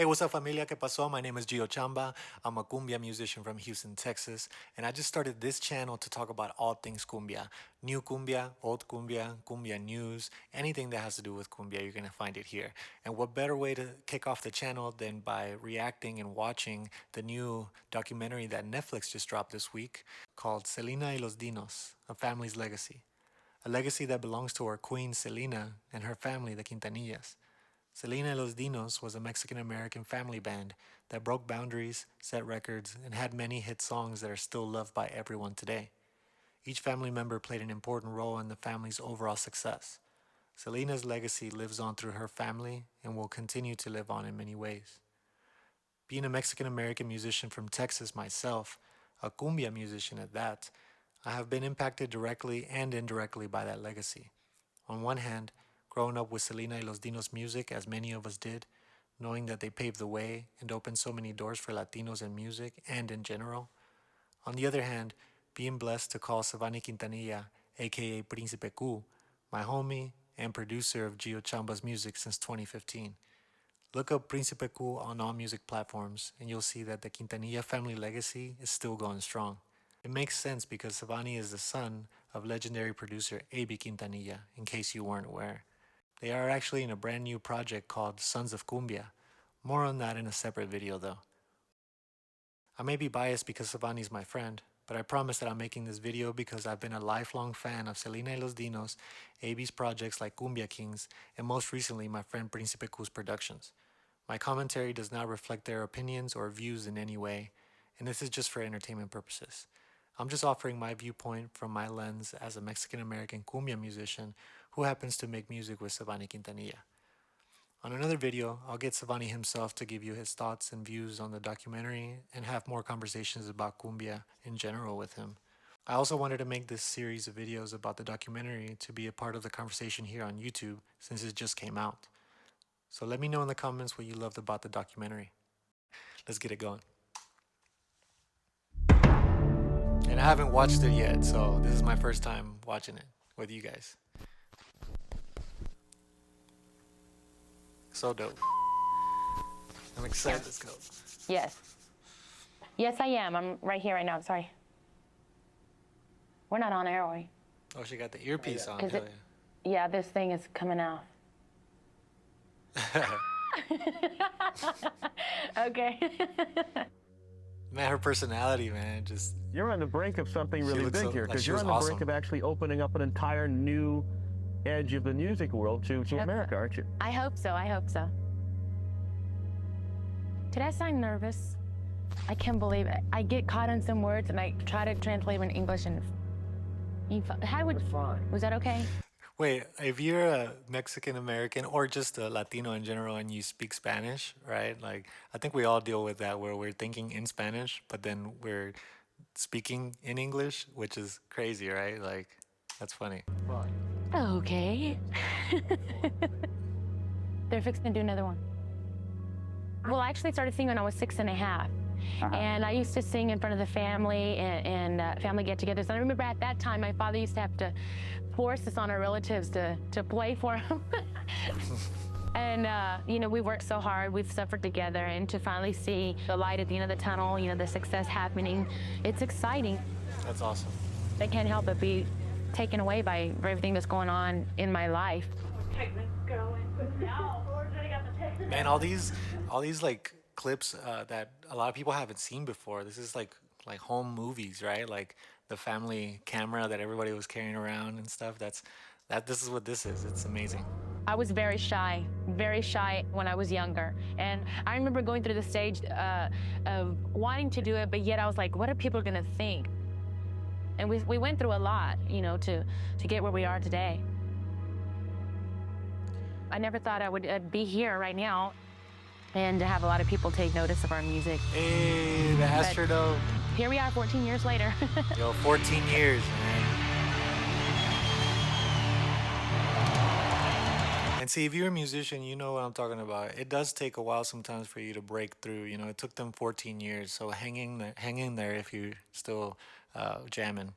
Hey, what's up, familia? ¿Qué pasó? My name is Gio Chamba. I'm a cumbia musician from Houston, Texas, and I just started this channel to talk about all things cumbia. New cumbia, old cumbia, cumbia news, anything that has to do with cumbia, you're gonna find it here. And what better way to kick off the channel than by reacting and watching the new documentary that Netflix just dropped this week called Selena Y Los Dinos, A Family's Legacy. A legacy that belongs to our queen Selena and her family, the Quintanillas. Selena Y Los Dinos was a Mexican-American family band that broke boundaries, set records, and had many hit songs that are still loved by everyone today. Each family member played an important role in the family's overall success. Selena's legacy lives on through her family and will continue to live on in many ways. Being a Mexican-American musician from Texas myself, a cumbia musician at that, I have been impacted directly and indirectly by that legacy. On one hand, growing up with Selena Y Los Dinos music, as many of us did, knowing that they paved the way and opened so many doors for Latinos in music and in general. On the other hand, being blessed to call Svani Quintanilla, A.K.A. Principe my homie and producer of Gio Chamba's music since 2015. Look up Principe on all music platforms and you'll see that the Quintanilla family legacy is still going strong. It makes sense because Svani is the son of legendary producer A.B. Quintanilla, in case you weren't aware. They are actually in a brand new project called Sons of Cumbia. More on that in a separate video though. I may be biased because Svani's my friend, but I promise that I'm making this video because I've been a lifelong fan of Selena Y Los Dinos, AB's projects like Cumbia Kings, and most recently my friend Principe productions. My commentary does not reflect their opinions or views in any way, and this is just for entertainment purposes. I'm just offering my viewpoint from my lens as a Mexican-American cumbia musician who happens to make music with Svani Quintanilla. On another video, I'll get Svani himself to give you his thoughts and views on the documentary and have more conversations about cumbia in general with him. I also wanted to make this series of videos about the documentary to be a part of the conversation here on YouTube since it just came out. So let me know in the comments what you loved about the documentary. Let's get it going. And I haven't watched it yet, so this is my first time watching it with you guys. So dope. I'm excited. Let's go. Yes. Yes, I am. I'm right here right now. I'm sorry. We're not on air, are we? Oh, she got the earpiece on. Yeah, this thing is coming out. Okay. Man, her personality, man, just... You're on the brink of something really big here, because you're on the brink of actually opening up an entire new edge of the music world to America, aren't you? I hope so. I hope so. Did I sound nervous? I can't believe it. I get caught on some words and I try to translate them in English and... Was that okay? Wait, if you're a Mexican-American or just a Latino in general and you speak Spanish, right? Like, I think we all deal with that where we're thinking in Spanish, but then we're speaking in English, which is crazy, right? Like, that's funny. Okay. They're fixing to do another one. Well, I actually started singing when I was 6.5. And I used to sing in front of the family and family get-togethers. And I remember at that time, my father used to have to force us on our relatives to play for him. And, you know, we worked so hard, we've suffered together, and to finally see the light at the end of the tunnel, you know, the success happening, it's exciting. That's awesome. I can't help but be taken away by everything that's going on in my life. Man, all these like clips that a lot of people haven't seen before. This is like home movies, right? Like the family camera that everybody was carrying around and stuff. This is what this is. It's amazing. I was very shy when I was younger. And I remember going through the stage of wanting to do it, but yet I was like, what are people gonna think? And we went through a lot, you know, to get where we are today. I never thought I would be here right now and to have a lot of people take notice of our music. Hey, the Astro. Here we are 14 years later. Yo, 14 years, man. And see, if you're a musician, you know what I'm talking about. It does take a while sometimes for you to break through. You know, it took them 14 years, so hang in there if you're still jamming.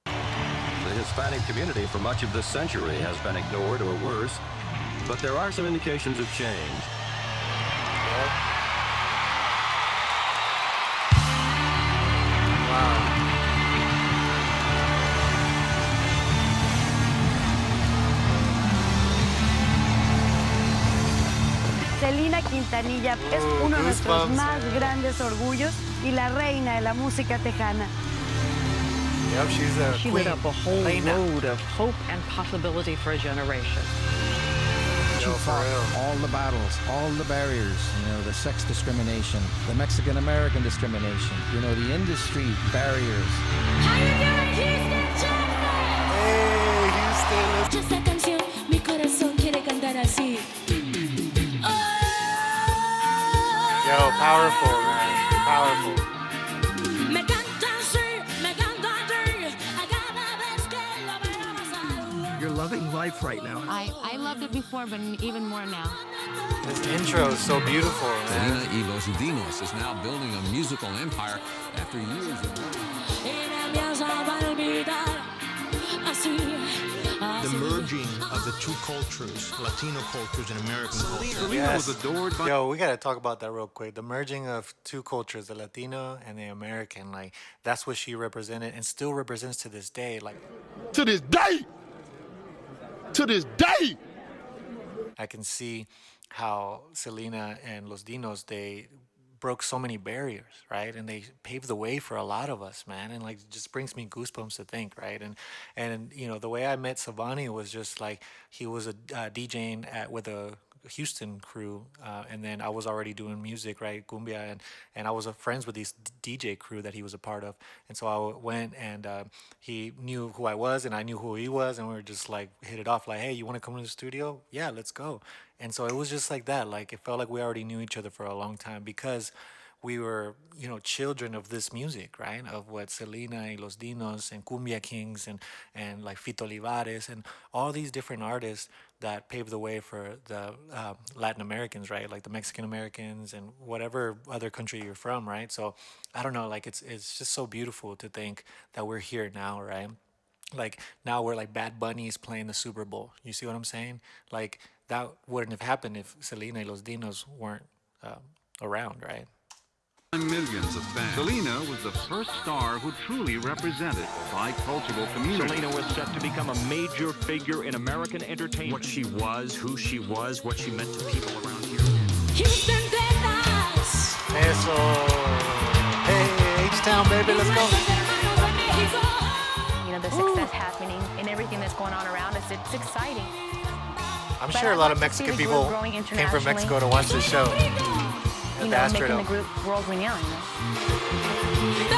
The Hispanic community for much of this century has been ignored or worse, but there are some indications of change. Yep. Selena Quintanilla es uno de nuestros más grandes orgullos y la reina de la música tejana. Yep, she's a She queen. lit up a whole Reina. road of hope and possibility for a generation. Yo, She for fought real. all the battles, all the barriers, the sex discrimination, the Mexican-American discrimination, the industry barriers. How you doing, Houston, Hey, Houston. Esta canción, mi corazón quiere cantar así. Yo, powerful, man. Powerful. Me canta así, me canta así. A cada vez que lo veo. You're loving life right now. I loved it before, but even more now. This intro is so beautiful, man. Selena Y Los Dinos is now building a musical empire after years of... Y me empieza a olvidar. Así. The merging of the two cultures, Latino cultures and American culture. Yes. was adored by... Yo, we gotta talk about that real quick. The merging of two cultures, the Latino and the American, like that's what she represented and still represents to this day. Like To this day! To this day! I can see how Selena and Los Dinos, they broke so many barriers, right? And they paved the way for a lot of us, man. And like, it just brings me goosebumps to think, right? And the way I met Svani was just like, he was a DJing with a Houston crew, and then I was already doing music, right, cumbia, and I was friends with this DJ crew that he was a part of, and so I went and he knew who I was and I knew who he was, and we were just like hit it off, like, hey, you want to come to the studio? Yeah, let's go. And so it was just like that, like it felt like we already knew each other for a long time because we were, children of this music, right? Of what Selena y Los Dinos and Cumbia Kings and like Fito Olivares and all these different artists that paved the way for the Latin Americans, right? Like the Mexican Americans and whatever other country you're from, right? So I don't know, like it's just so beautiful to think that we're here now, right? Like now we're like Bad Bunny's playing the Super Bowl. You see what I'm saying? Like that wouldn't have happened if Selena y Los Dinos weren't around, right? Millions of fans. Selena was the first star who truly represented the bicultural community. Selena was set to become a major figure in American entertainment. What she was, who she was, what she meant to people around here. Houston, Texas. Eso. Hey, H-Town, baby, let's go. The success happening and everything that's going on around us, it's exciting. I'm But sure a I'd lot like of to see Mexican the people group growing came from internationally. Mexico to watch this show. Making the group world renowned. It's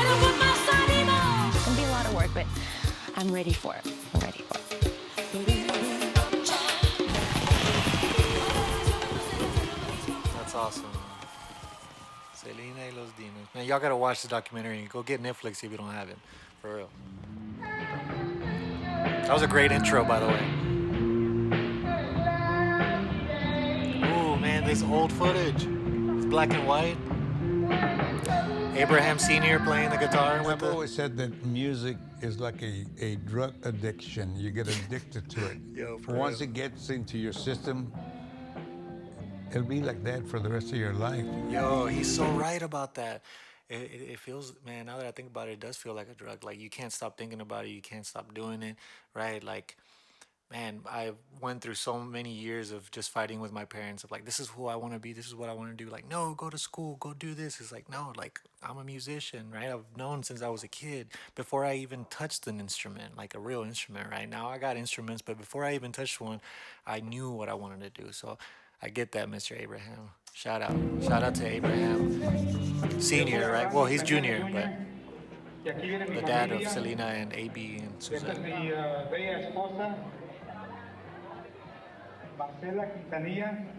gonna be a lot of work, but I'm ready for it. I'm ready for it. That's awesome. Selena y Los Dinos. Man, y'all gotta watch the documentary. Go get Netflix if you don't have it. For real. That was a great intro, by the way. Ooh, man, this old footage. It's black and white. Abraham Sr. playing the guitar with I've always said that music is like a drug addiction. You get addicted to it. Yo, for Once real. it gets into your system, it'll be like that for the rest of your life. Yo, he's so right about that. It feels, man, now that I think about it, it does feel like a drug. Like, you can't stop thinking about it. You can't stop doing it, right? Like, man, I went through so many years of just fighting with my parents of like, this is who I want to be. This is what I want to do. Like, no, go to school, go do this. It's like, no, like, I'm a musician, right? I've known since I was a kid before I even touched an instrument, like a real instrument, right? Now I got instruments, but before I even touched one, I knew what I wanted to do. So I get that, Mr. Abraham. Shout out to Abraham Senior, right? Well, he's junior, but the dad of Selena and AB and Suzanne.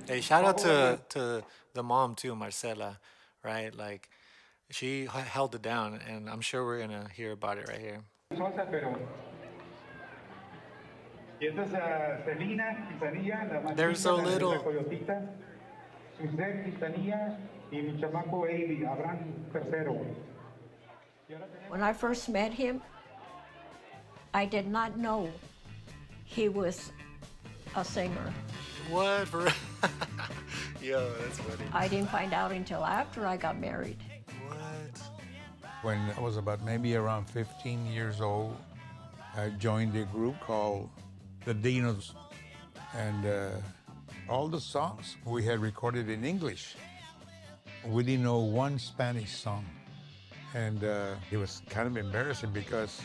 Hey, shout out to the mom too, Marcela, right? Like, she held it down, and I'm sure we're gonna hear about it right here. They're so little. When I first met him, I did not know he was a singer. What? Yo, that's funny. I didn't find out until after I got married. What? When I was about maybe around 15 years old, I joined a group called the Dinos. And All the songs we had recorded in English. We didn't know one Spanish song. And it was kind of embarrassing because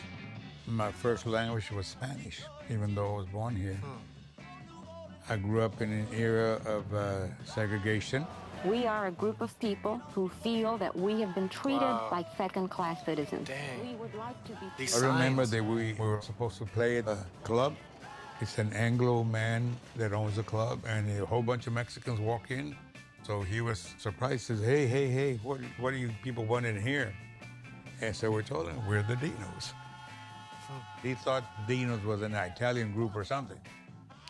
my first language was Spanish, even though I was born here. I grew up in an era of segregation. We are a group of people who feel that we have been treated like second-class citizens. Dang. We would like to be. I remember that we were supposed to play at a club. It's an Anglo man that owns the club, and a whole bunch of Mexicans walk in. So he was surprised, says, hey, what do you people want in here? And so we told him, we're the Dinos. He thought Dinos was an Italian group or something.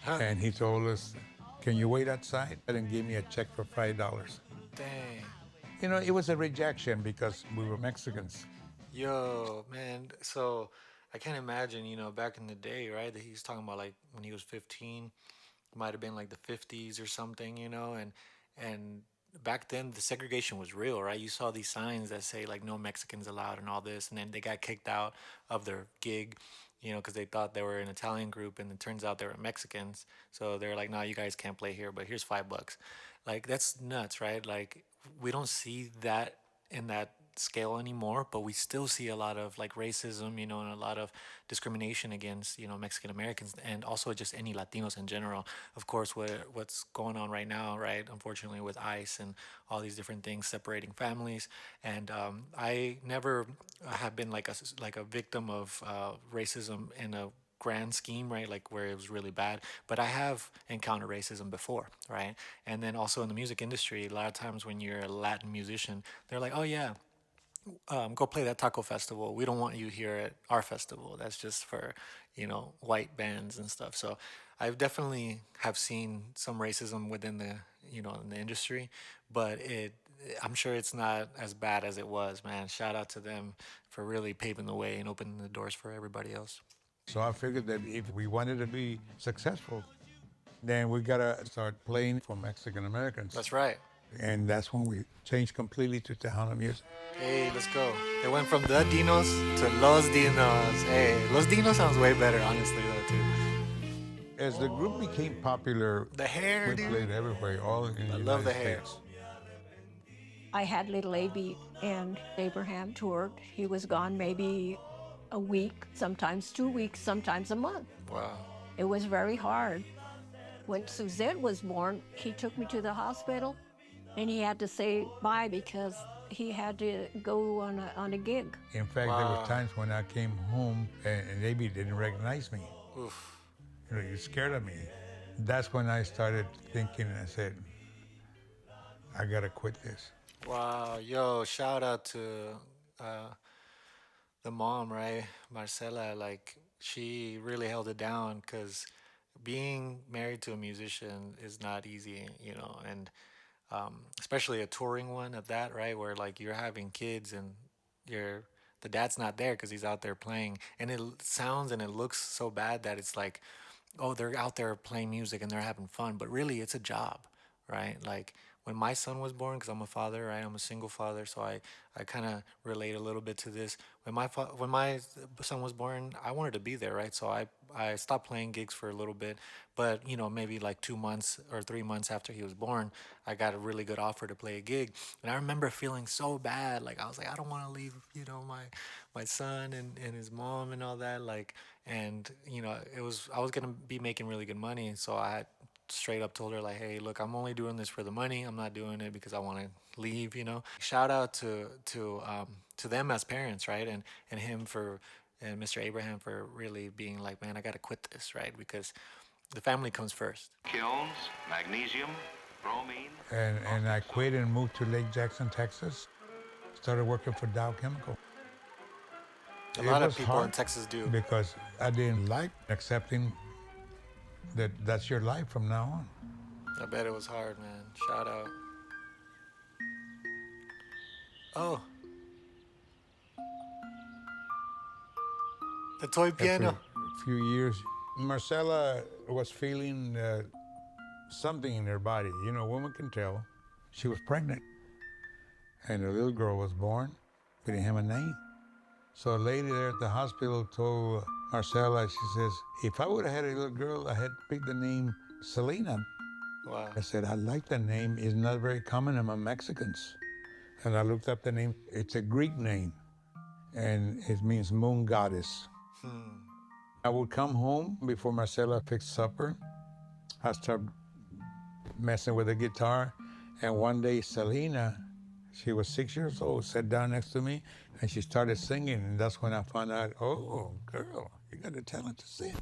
And he told us, can you wait outside? And give me a check for $5. Dang. You know, it was a rejection because we were Mexicans. Yo, man. So I can't imagine, back in the day, right? That he's talking about like when he was 15, it might have been like the 50s or something, and back then the segregation was real, right? You saw these signs that say like no Mexicans allowed and all this, and then they got kicked out of their gig, because they thought they were an Italian group, and it turns out they were Mexicans. So they're like, no, you guys can't play here, but here's $5. Like, that's nuts, right? Like, we don't see that in that scale anymore, but we still see a lot of like racism, and a lot of discrimination against, Mexican Americans, and also just any Latinos in general. Of course, what's going on right now, right? Unfortunately, with ICE and all these different things separating families. And I never have been like a victim of racism in a grand scheme, right? Like where it was really bad. But I have encountered racism before, right? And then also in the music industry, a lot of times when you're a Latin musician, they're like, oh yeah, go play that taco festival. We don't want you here at our festival. That's just for, white bands and stuff. So I've definitely have seen some racism within the, in the industry, but I'm sure it's not as bad as it was, man. Shout out to them for really paving the way and opening the doors for everybody else. So I figured that if we wanted to be successful, then we gotta start playing for Mexican Americans. That's right. And that's when we changed completely to Tejano music. Hey, let's go. It went from the Dinos to Los Dinos. Hey, Los Dinos sounds way better, honestly, though, too. As the group became popular, the hair, we played everywhere, all in the United love the hair. States. I had little A.B. and Abraham toured. He was gone maybe a week, sometimes 2 weeks, sometimes a month. Wow. It was very hard. When Suzette was born, he took me to the hospital, and he had to say bye because he had to go on a gig. In fact, there were times when I came home and A.B. didn't recognize me. Oof. You're scared of me. That's when I started thinking, and I said, I gotta quit this. Wow, yo, shout out to the mom, right? Marcela, like, she really held it down because being married to a musician is not easy, and especially a touring one at that, right? Where like you're having kids and the dad's not there because he's out there playing, and it sounds and it looks so bad that it's like, oh, they're out there playing music and they're having fun, but really it's a job, right? Like when my son was born, because I'm a father, right? I'm a single father, so I kind of relate a little bit to this. When my son was born, I wanted to be there, right? So I stopped playing gigs for a little bit, but maybe like 2 months or 3 months after he was born, I got a really good offer to play a gig, and I remember feeling so bad. Like I was like, I don't want to leave, my son and his mom and all that, like, and I was gonna be making really good money, so I had straight up told her like, hey, look, I'm only doing this for the money. I'm not doing it because I want to leave, Shout out to them as parents, right? And him and Mr. Abraham for really being like, man, I got to quit this, right? Because the family comes first. Kilns, magnesium, bromine. And I quit and moved to Lake Jackson, Texas. Started working for Dow Chemical. A lot of people in Texas do. Because I didn't like accepting that's your life from now on. I bet it was hard, man. Shout out. Oh. The toy piano. After a few years, Marcela was feeling something in her body. Women can tell. She was pregnant. And a little girl was born. We didn't have a name. So a lady there at the hospital told Marcela, she says, if I would have had a little girl, I had picked the name Selena. Wow. I said, I like the name. It's not very common among Mexicans. And I looked up the name. It's a Greek name, and it means moon goddess. I would come home before Marcela fixed supper. I start messing with the guitar, and one day Selena, she was 6 years old, sat down next to me, and she started singing, and that's when I found out, oh, girl, you got the talent to sing.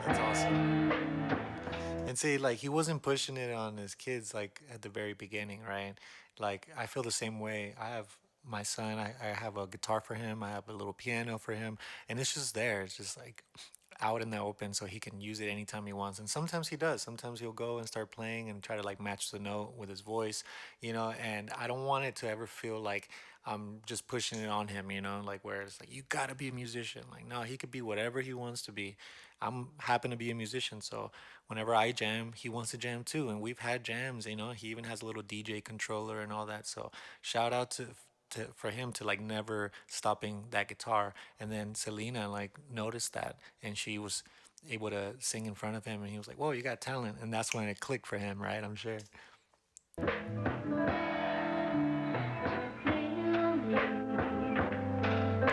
That's awesome. And see, like, he wasn't pushing it on his kids, like, at the very beginning, right? Like, I feel the same way. I have my son, I have a guitar for him, I have a little piano for him, and it's just there. It's just, like, out in the open so he can use it anytime he wants. And sometimes he does. Sometimes he'll go and start playing and try to, like, match the note with his voice, and I don't want it to ever feel like I'm just pushing it on him, like where it's like, you gotta be a musician. Like, no, he could be whatever he wants to be. I'm happen to be a musician, so whenever I jam, he wants to jam too. And we've had jams, he even has a little DJ controller and all that. So shout out for him to like never stopping that guitar. And then Selena like noticed that, and she was able to sing in front of him, and he was like, whoa, you got talent. And that's when it clicked for him, right? I'm sure.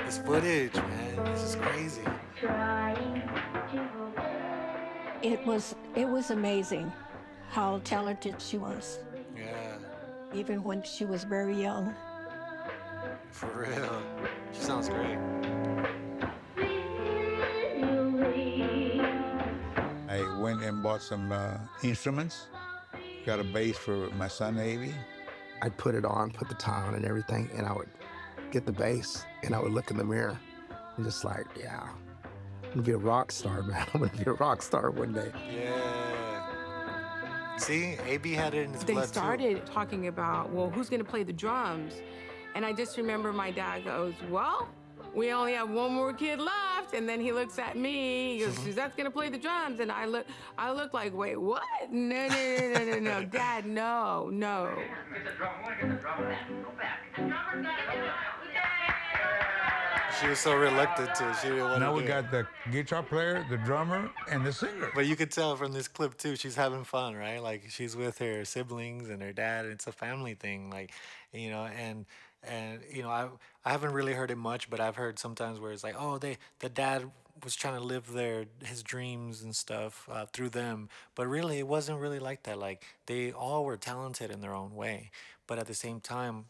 This footage, man, this is crazy. It was amazing how talented she was. Yeah. Even when she was very young. For real. She sounds great. I went and bought some instruments, got a bass for my son, A.K.A. I'd put it on, put the tie on and everything, and I would get the bass, and I would look in the mirror and just like, yeah, I'm gonna be a rock star, man. I'm gonna be a rock star one day. Yeah. See, A.B. had it in his blood They started talking about, well, who's gonna play the drums? And I just remember my dad goes, well, we only have one more kid left. And then he looks at me, he goes, Suzette's gonna play the drums. And I look like, wait, what? No, Dad, no. Get the drummer, go back. She was so reluctant to. She didn't want to. Now we got the guitar player, the drummer, and the singer. But you could tell from this clip too, she's having fun, right? Like she's with her siblings and her dad. It's a family thing, like, and I haven't really heard it much, but I've heard sometimes where it's like, oh, the dad was trying to live his dreams and stuff through them, but really it wasn't really like that. Like they all were talented in their own way, but at the same time,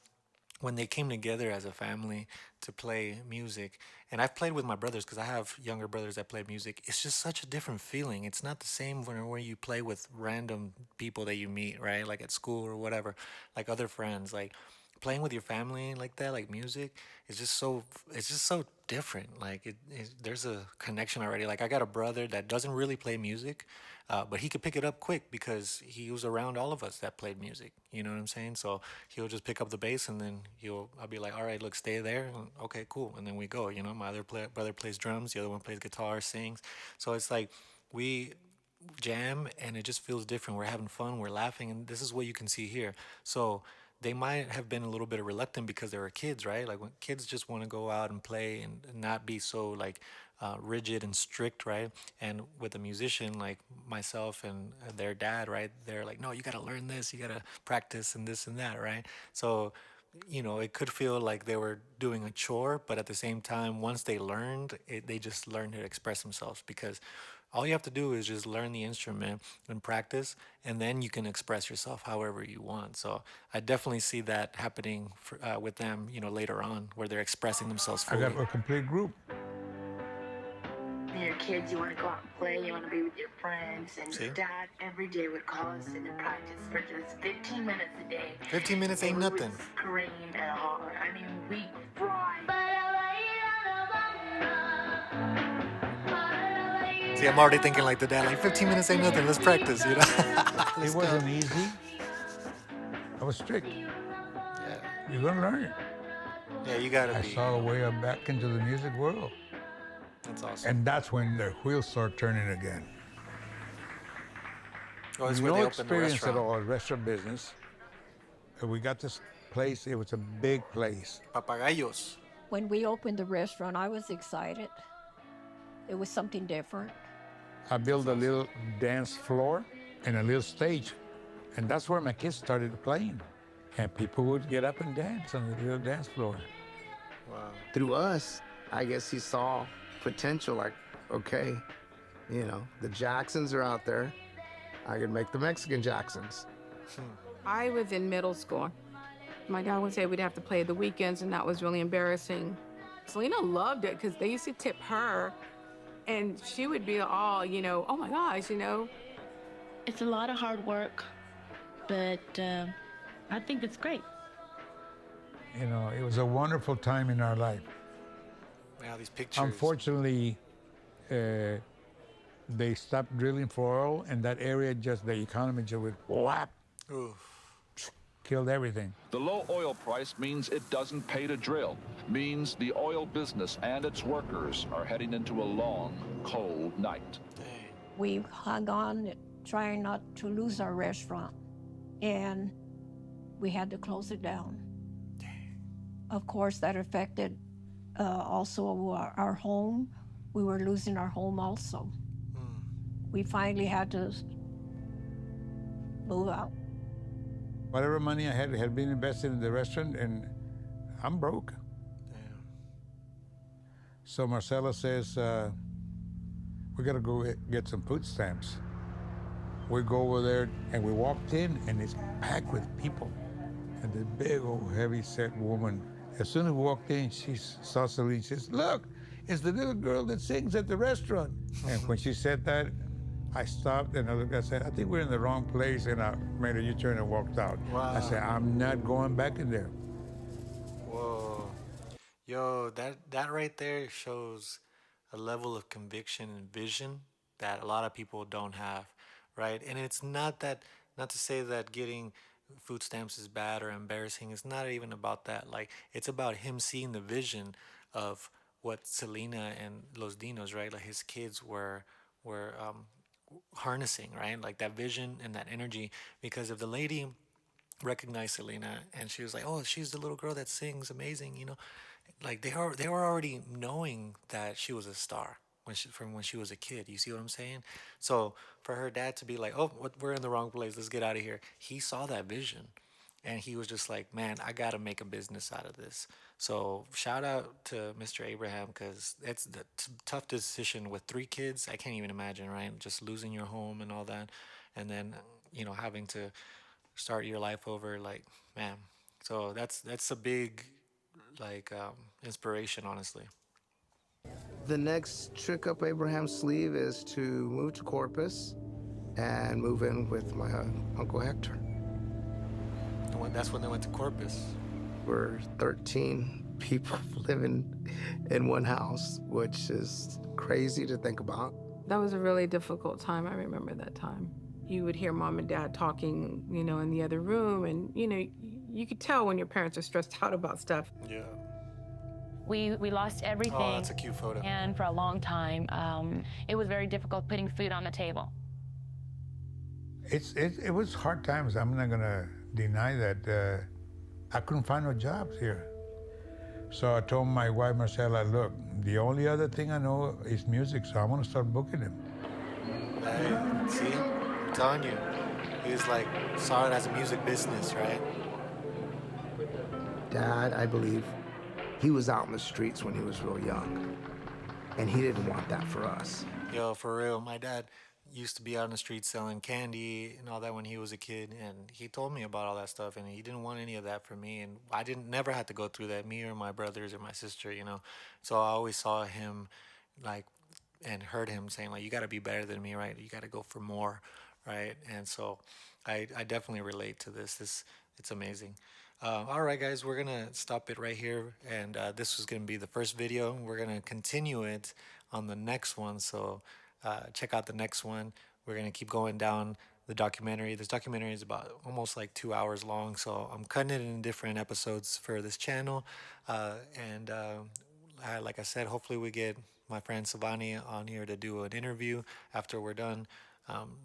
when they came together as a family to play music, and I've played with my brothers because I have younger brothers that play music, it's just such a different feeling. It's not the same when you play with random people that you meet, right? Like at school or whatever, like other friends. Like playing with your family like that, like music, it's just so different. Like there's a connection already. Like I got a brother that doesn't really play music, but he could pick it up quick because he was around all of us that played music. You know what I'm saying? So he'll just pick up the bass, and then I'll be like, all right, look, stay there. And, okay, cool. And then we go. My other brother plays drums. The other one plays guitar, sings. So it's like we jam, and it just feels different. We're having fun. We're laughing, and this is what you can see here. So they might have been a little bit reluctant because they were kids, right? Like when kids just want to go out and play and not be so like rigid and strict, right? And with a musician like myself and their dad, right? They're like, no, you got to learn this, you got to practice and this and that, right? So, it could feel like they were doing a chore, but at the same time, once they learned, they just learned to express themselves because all you have to do is just learn the instrument and practice, and then you can express yourself however you want. So I definitely see that happening with them, later on, where they're expressing themselves fully. I got a complete group. When you're kids, you want to go out and play, you want to be with your friends, and your dad every day would call us in to practice for just 15 minutes a day. 15 minutes ain't nothing. We would scream and holler. I mean, we cried. See, I'm already thinking like the dad, like 15 minutes ain't nothing, let's practice, It wasn't easy. I was strict. Yeah. You're gonna learn. Yeah, you gotta I saw a way back into the music world. That's awesome. And that's when the wheels start turning again. Oh, it's where they No opened the experience restaurant. at all, restaurant business. We got this place, it was a big place. Papagayos. When we opened the restaurant, I was excited. It was something different. I built a little dance floor and a little stage, and that's where my kids started playing. And people would get up and dance on the little dance floor. Wow. Through us, I guess he saw potential, like, okay, you know, the Jacksons are out there. I could make the Mexican Jacksons. I was in middle school. My dad would say we'd have to play the weekends, and that was really embarrassing. Selena loved it because they used to tip her, and she would be all, you know, oh my gosh, you know. It's a lot of hard work, but I think it's great. You know, it was a wonderful time in our life. Wow, these pictures. Unfortunately, they stopped drilling for oil, and that area just, the economy just went whap. Killed everything. The low oil price means it doesn't pay to drill, means the oil business and its workers are heading into a long, cold night. We hung on, trying not to lose our restaurant, and we had to close it down. Of course, that affected also our home. We were losing our home also. We finally had to move out. Whatever money I had been invested in the restaurant, and I'm broke. Damn. So Marcela says, we gotta go get some food stamps. We go over there, and we walked in, and it's packed with people. And this big old heavy-set woman, as soon as we walked in, she saw Selena. She says, look, it's the little girl that sings at the restaurant. And when she said that, I stopped and I looked, I said, I think we're in the wrong place, and I made a U-turn and walked out. Wow. I said, I'm not going back in there. Whoa. Yo, that right there shows a level of conviction and vision that a lot of people don't have, right? And it's not to say that getting food stamps is bad or embarrassing. It's not even about that. Like, it's about him seeing the vision of what Selena and Los Dinos, right? Like his kids were harnessing, right? Like that vision and that energy. Because if the lady recognized Selena and she was like, oh, she's the little girl that sings amazing, you know, like they were already knowing that she was a star from when she was a kid. You see what I'm saying? So for her dad to be like, oh, we're in the wrong place, let's get out of here. He saw that vision. And he was just like, man, I got to make a business out of this. So shout out to Mr. Abraham, because it's the tough decision with 3 kids. I can't even imagine, right? Just losing your home and all that. And then, you know, having to start your life over, like, man. So that's a big, like, inspiration, honestly. The next trick up Abraham's sleeve is to move to Corpus and move in with my Uncle Hector. That's when they went to Corpus. We're 13 people living in one house, which is crazy to think about. That was a really difficult time. I remember that time. You would hear mom and dad talking, you know, in the other room, and, you know, you could tell when your parents are stressed out about stuff. Yeah. We lost everything. Oh, that's a cute photo. And for a long time, it was very difficult putting food on the table. It was hard times. I'm not gonna deny that. I couldn't find no jobs here. So I told my wife, Marcela, look, the only other thing I know is music, so I want to start booking him. Hey, see? I'm telling you. He was like, saw it as a music business, right? Dad, I believe, he was out in the streets when he was real young, and he didn't want that for us. Yo, for real, my dad used to be out in the streets selling candy and all that when he was a kid, and he told me about all that stuff, and he didn't want any of that for me, and I never had to go through that, me or my brothers or my sister, you know. So I always saw him, like, and heard him saying, like, you got to be better than me, right? You got to go for more, right? And so I definitely relate to this. It's amazing. All right, guys, we're going to stop it right here, and this was going to be the first video. We're going to continue it on the next one, so check out the next one. We're going to keep going down the documentary. This documentary is about almost like 2 hours long, so I'm cutting it in different episodes for this channel. Like I said, hopefully we get my friend Svani on here to do an interview after we're done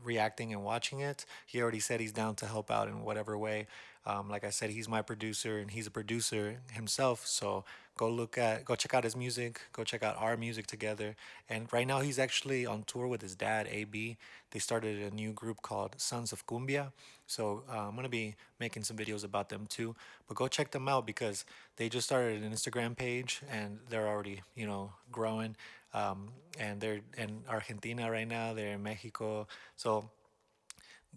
reacting and watching it. He already said he's down to help out in whatever way. Like I said, he's my producer and he's a producer himself, so go check out his music, go check out our music together. And right now he's actually on tour with his dad, A.B. They started a new group called Sons of Cumbia. So I'm gonna be making some videos about them too. But go check them out because they just started an Instagram page and they're already, growing. And they're in Argentina right now. They're in Mexico. So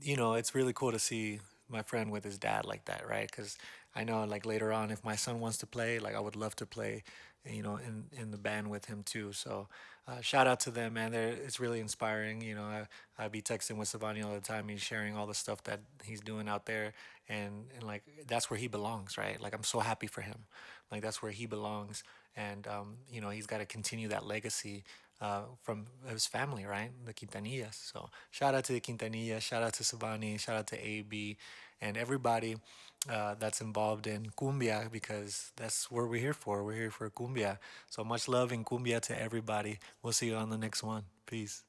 it's really cool to see my friend with his dad like that, right? Because I know, like later on, if my son wants to play, like I would love to play, in the band with him too. So shout out to them, man. It's really inspiring. I be texting with Svani all the time. He's sharing all the stuff that he's doing out there, and like that's where he belongs, right? Like I'm so happy for him. Like that's where he belongs, and he's got to continue that legacy from his family, right? The Quintanillas. So shout out to the Quintanilla, shout out to Svani, shout out to A.B. and everybody that's involved in Cumbia because that's what we're here for. We're here for Cumbia. So much love in Cumbia to everybody. We'll see you on the next one. Peace.